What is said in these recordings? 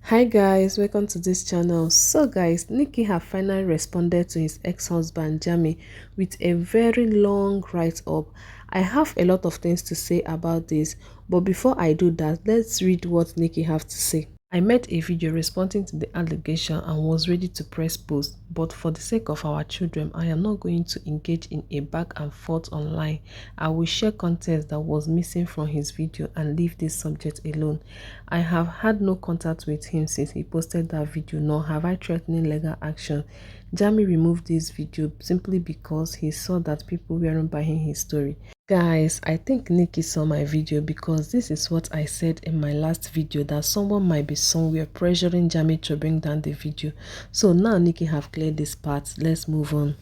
Hi guys, welcome to this channel. So guys, Nikki have finally responded to his ex-husband Jamie with a very long write-up. I have a lot of things to say about this, but before I do that, let's read what Nikki have to say. I made a video responding to the allegation and was ready to press post, but for the sake of our children, I am not going to engage in a back and forth online. I will share content that was missing from his video and leave this subject alone. I have had no contact with him since he posted that video, nor have I threatening legal action. Jamie removed this video simply because he saw that people weren't buying his story. Guys, I think Nikki saw my video because this is what I said in my last video, that someone might be somewhere pressuring Jamie to bring down the video. So now Nikki have cleared this part. Let's move on.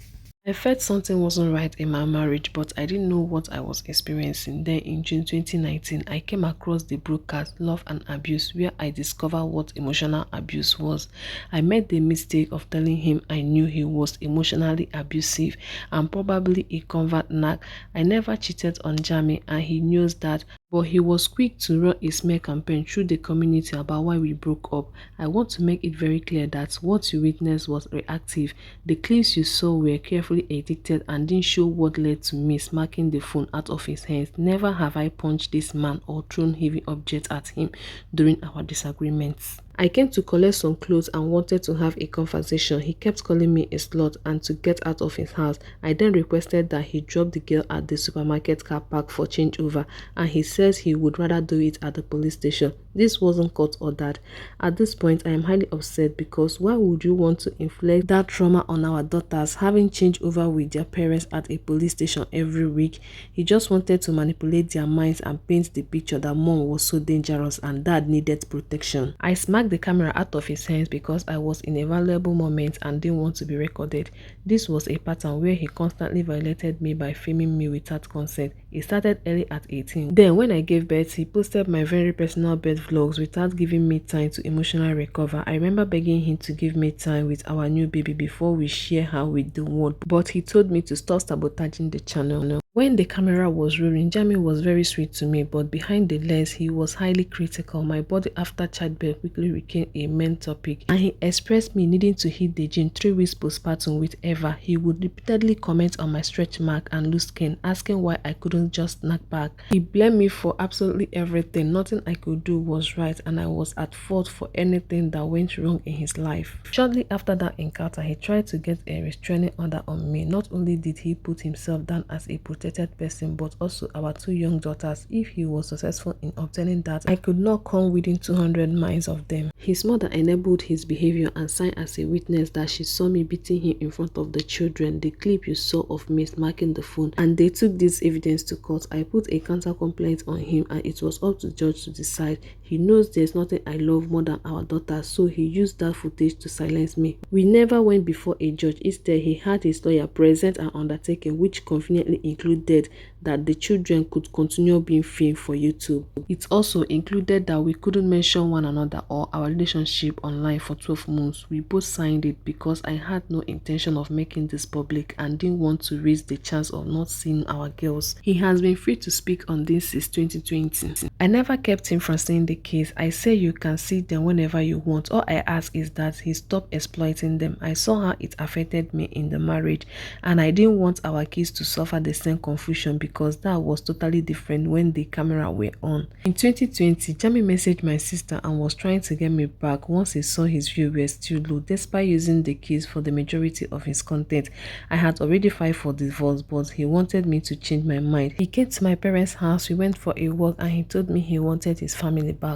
I felt something wasn't right in my marriage, but I didn't know what I was experiencing. Then in June 2019, I came across the broadcast Love and Abuse, where I discovered what emotional abuse was. I made the mistake of telling him I knew he was emotionally abusive and probably a convert nag. I never cheated on Jamie and he knows that, but he was quick to run a smear campaign through the community about why we broke up. I want to make it very clear that what you witnessed was reactive. The clips you saw were carefully edited and didn't show what led to me smacking the phone out of his hands. Never have I punched this man or thrown heavy objects at him during our disagreements. I came to collect some clothes and wanted to have a conversation. He kept calling me a slut and to get out of his house. I then requested that he drop the girl at the supermarket car park for changeover, and he says he would rather do it at the police station. This wasn't court ordered. At this point, I am highly upset because why would you want to inflict that trauma on our daughters having changeover with their parents at a police station every week? He just wanted to manipulate their minds and paint the picture that mom was so dangerous and dad needed protection. I smacked the camera out of his hands because I was in a valuable moment and didn't want to be recorded. This was a pattern where he constantly violated me by filming me without consent. It started early at 18. Then when I gave birth, he posted my very personal birth vlogs without giving me time to emotionally recover. I remember begging him to give me time with our new baby before we share her with the world, but he told me to stop sabotaging the channel. When the camera was rolling, Jamie was very sweet to me, but behind the lens, he was highly critical. My body after childbirth quickly became a main topic, and he expressed me needing to hit the gym 3 weeks postpartum with Eva. He would repeatedly comment on my stretch mark and loose skin, asking why I couldn't just snap back. He blamed me for absolutely everything. Nothing I could do was right, and I was at fault for anything that went wrong in his life. Shortly after that encounter, he tried to get a restraining order on me. Not only did he put himself down as a protected person, but also our 2 young daughters. If he was successful in obtaining that, I could not come within 200 miles of them. His mother enabled his behavior and signed as a witness that she saw me beating him in front of the children, the clip you saw of me smacking the phone, and they took this evidence to court. I put a counter complaint on him and it was up to the judge to decide. He knows there's nothing I love more than our daughters, so he used that footage to silence me. We never went before a judge. Instead, he had his lawyer present an undertaking which conveniently included that the children could continue being filmed for YouTube. It also included that we couldn't mention one another or our relationship online for 12 months. We both signed it because I had no intention of making this public and didn't want to raise the chance of not seeing our girls. He has been free to speak on this since 2020. I never kept him from seeing the kids. I say you can see them whenever you want. All I ask is that he stop exploiting them. I saw how it affected me in the marriage, and I didn't want our kids to suffer the same confusion because that was totally different when the camera were on. In 2020, Jamie messaged my sister and was trying to get me back once he saw his views were still low despite using the kids for the majority of his content. I had already filed for divorce, but he wanted me to change my mind. He came to my parents' house, we went for a walk, and he told me he wanted his family back.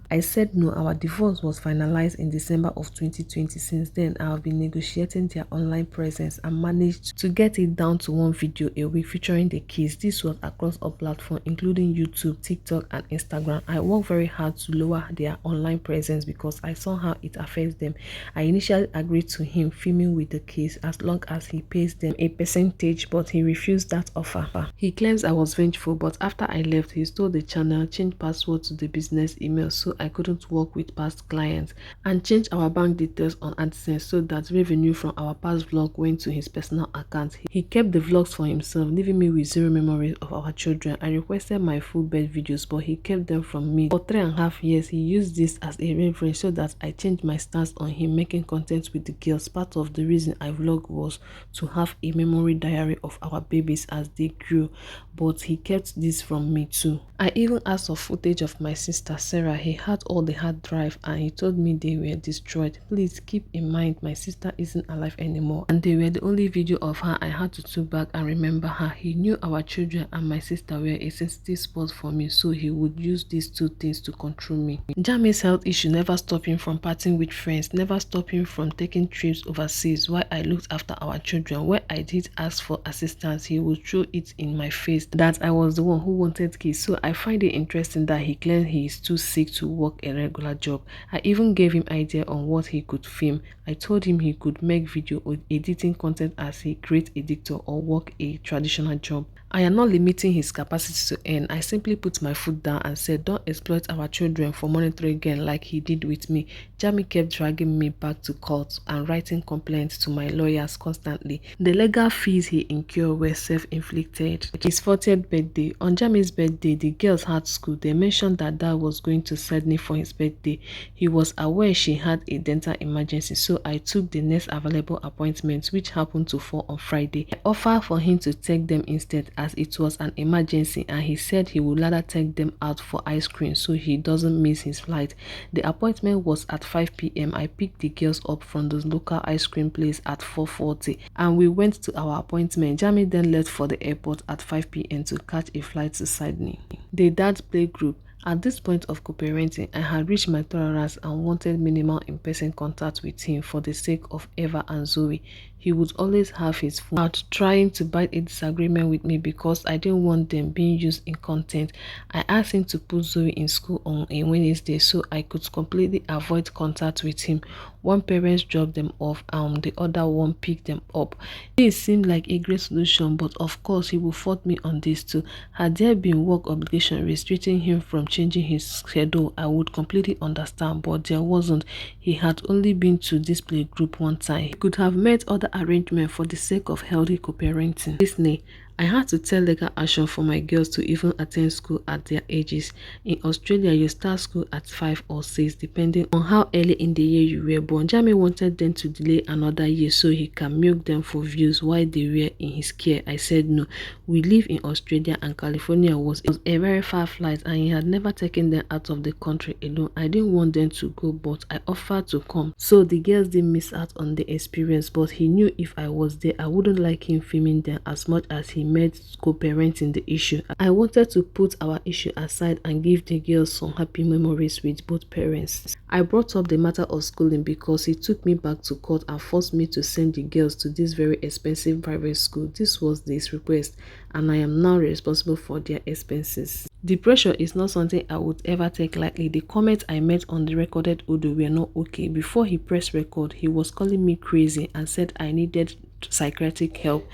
I said no. Our divorce was finalized in December of 2020. Since then, I have been negotiating their online presence and managed to get it down to 1 video a week featuring the kids. This was across all platforms including YouTube, TikTok and Instagram. I worked very hard to lower their online presence because I saw how it affects them. I initially agreed to him filming with the kids as long as he pays them a percentage, but he refused that offer. He claims I was vengeful, but after I left, he stole the channel, changed password to the business email, so I couldn't work with past clients, and changed our bank details on AdSense so that revenue from our past vlog went to his personal account. He kept the vlogs for himself, leaving me with zero memories of our children. I requested my full bed videos, but he kept them from me. For 3.5 years, he used this as a reference so that I changed my stance on him making content with the girls. Part of the reason I vlog was to have a memory diary of our babies as they grew, but he kept this from me too. I even asked for footage of my sister Sarah. He had all the hard drive and he told me they were destroyed. Please keep in mind my sister isn't alive anymore and they were the only video of her I had to turn back and remember her. He knew our children and my sister were a sensitive spot for me, so he would use these two things to control me. Jami's health issue never stopped him from partying with friends, never stopped him from taking trips overseas while I looked after our children. When I did ask for assistance, he would throw it in my face that I was the one who wanted kids. So I find it interesting that he claimed he is too sick to work a regular job. I even gave him idea on what he could film. I told him he could make video or editing content as a great editor or work a traditional job. I am not limiting his capacity to earn. I simply put my foot down and said, don't exploit our children for monetary gain like he did with me. Jami kept dragging me back to court and writing complaints to my lawyers constantly. The legal fees he incurred were self-inflicted. His 40th birthday. On Jami's birthday, the girls had school. They mentioned that Dad was going to Sydney for his birthday. He was aware she had a dental emergency, so I took the next available appointment, which happened to fall on Friday. I offered for him to take them instead as it was an emergency, and he said he would rather take them out for ice cream so he doesn't miss his flight. The appointment was at 5 p.m. I picked the girls up from the local ice cream place at 4:40 and we went to our appointment. Jami then left for the airport at 5 p.m. to catch a flight to Sydney. The dad play group. At this point of co-parenting, I had reached my tolerance and wanted minimal in-person contact with him for the sake of Eva and Zoe. He would always have his phone out trying to bite a disagreement with me because I didn't want them being used in content. I asked him to put Zoe in school on a Wednesday so I could completely avoid contact with him. One parent dropped them off and the other one picked them up. This seemed like a great solution, but of course he would fault me on this too. Had there been work obligation restricting him from changing his schedule, I would completely understand, but there wasn't. He had only been to this play group one time. He could have made other arrangements for the sake of healthy co-parenting. Disney. I had to tell legal action for my girls to even attend school at their ages. In Australia, you start school at 5 or 6 depending on how early in the year you were born. Jami wanted them to delay another year so he can milk them for views while they were in his care. I said no. We live in Australia and California was a very far flight and he had never taken them out of the country alone. I didn't want them to go, but I offered to come so the girls didn't miss out on the experience, but he knew if I was there I wouldn't like him filming them as much as he made co-parenting the issue. I wanted to put our issue aside and give the girls some happy memories with both parents. I brought up the matter of schooling because he took me back to court and forced me to send the girls to this very expensive private school. This was his request and I am now responsible for their expenses. The pressure is not something I would ever take lightly. The comments I made on the recorded audio were not okay. Before he pressed record, he was calling me crazy and said I needed psychiatric help,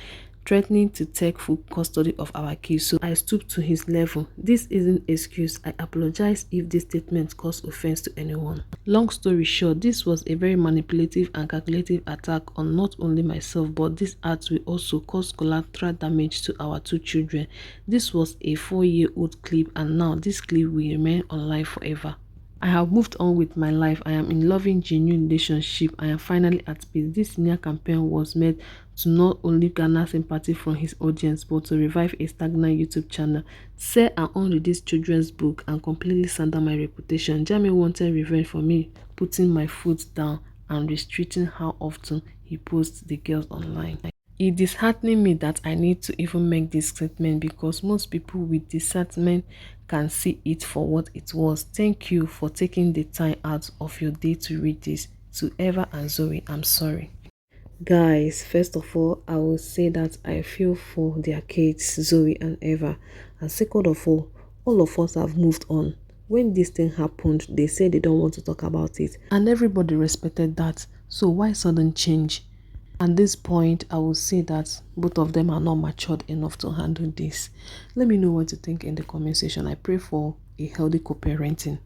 threatening to take full custody of our kids, so I stooped to his level. This isn't excuse. I apologize if this statement caused offense to anyone. Long story short, this was a very manipulative and calculative attack on not only myself, but this act will also cause collateral damage to our 2 children. This was a 4-year-old clip and now this clip will remain online forever. I have moved on with my life. I am in loving, genuine relationship. I am finally at peace. This senior campaign was made to not only garner sympathy from his audience, but to revive a stagnant YouTube channel, sell an unreleased children's book, and completely slander my reputation. Jami wanted revenge for me putting my foot down and restricting how often he posts the girls online. It disheartening me that I need to even make this statement because most people with discernment can see it for what it was. Thank you for taking the time out of your day to read this. To Eva and Zoe, I'm sorry. Guys, first of all, I will say that I feel for their kids, Zoe and Eva. And second of all of us have moved on. When this thing happened, they said they don't want to talk about it. And everybody respected that. So why sudden change? At this point, I will say that both of them are not matured enough to handle this. Let me know what you think in the comment section. I pray for a healthy co-parenting.